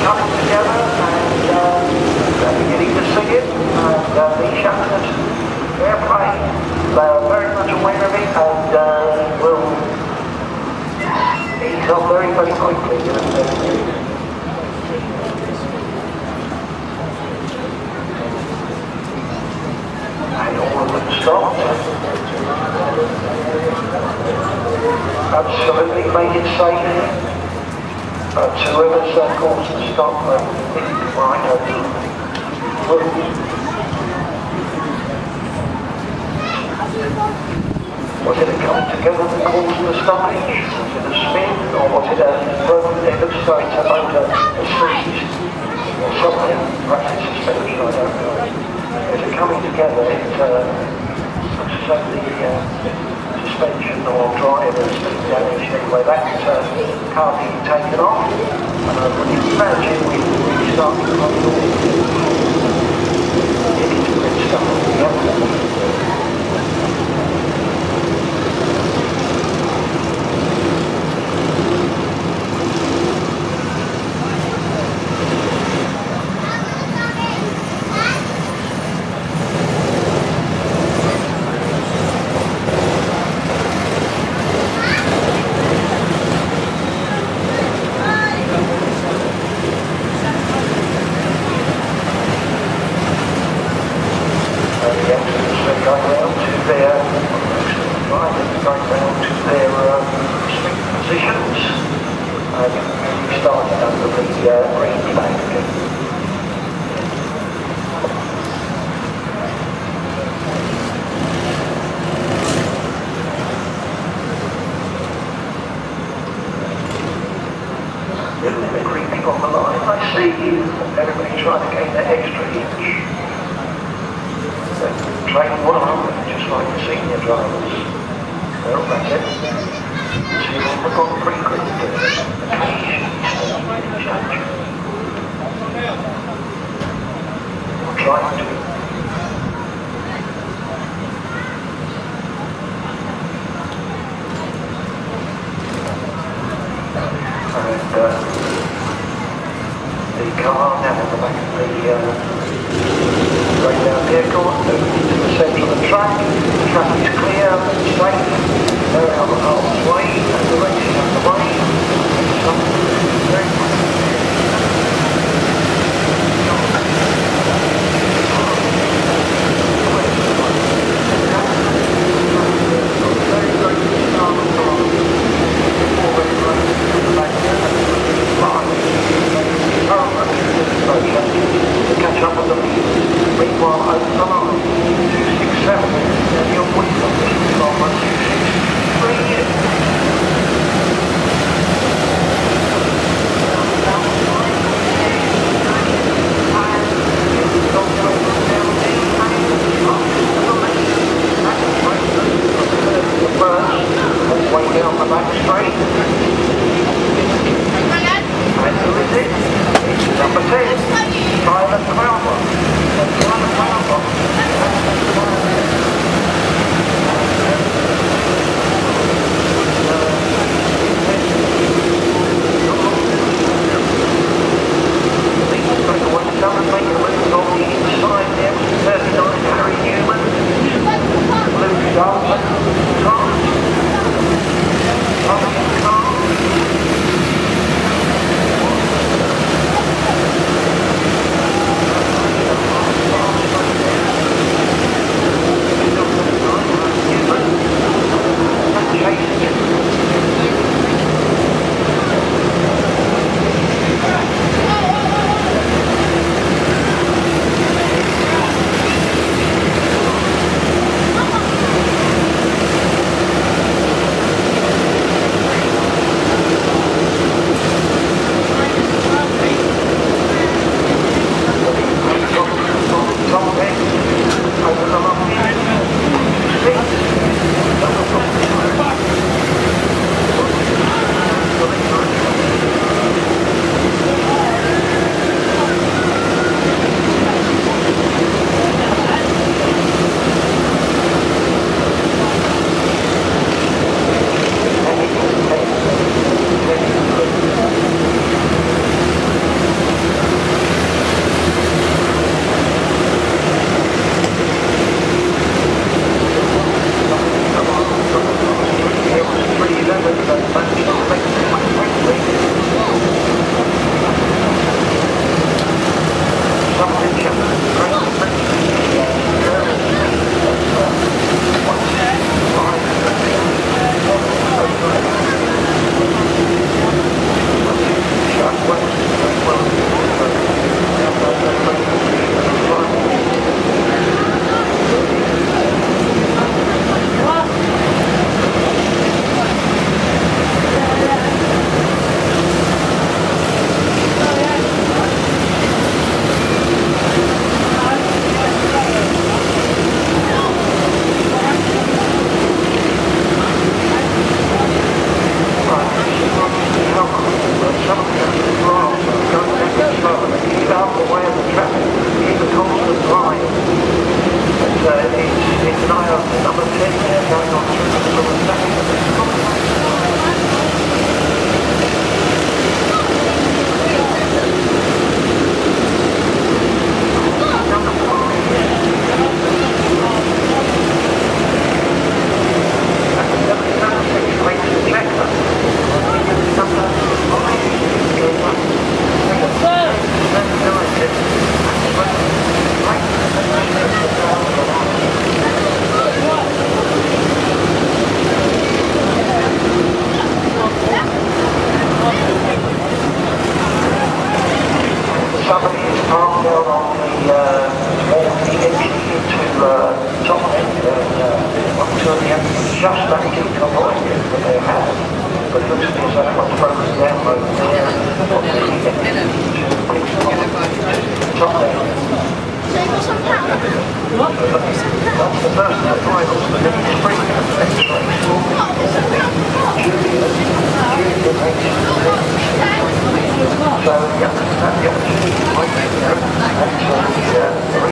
coming together and beginning to sing it. And these youngsters, they're playing. They are very much aware of it and will ease up very, very quickly. And all of them stopped. Absolutely made it safe. But whoever's caused the stop, right was it a coming together that caused the stoppage? Was it a spin? Or was it a broken end of straight a motor, a seize? Or something? Perhaps it's suspension, I don't know. As it coming together, it looks as though the suspension or driver has been damaged anyway. That can't be taken off. And I would imagine we start to run it all. It is pretty stuff on the other. Everybody trying to gain that extra inch. Train one, just like the senior drivers. Well, that's it. See what we've got pretty quick to do. Occasionally change. We're trying to. And the car now at the back of the breakdown vehicle, moving into the centre of the track. The track is clear, straight, they're out of harm's way, and the race is underway. To catch up with them. Meanwhile, over the line, 267, and you're waiting on this from 263. Way down the back straight. And who is it? It's number 10, Tyler Crowder. Tyler Crowder. He's going to want to come and make a move on the inside there. 39, Harry Newman. Luke Dalton. Tom. arm down on the entry into Tottenham and up to the end, just managing to avoid it, but they have. But it looks to me as though they've got to focus down both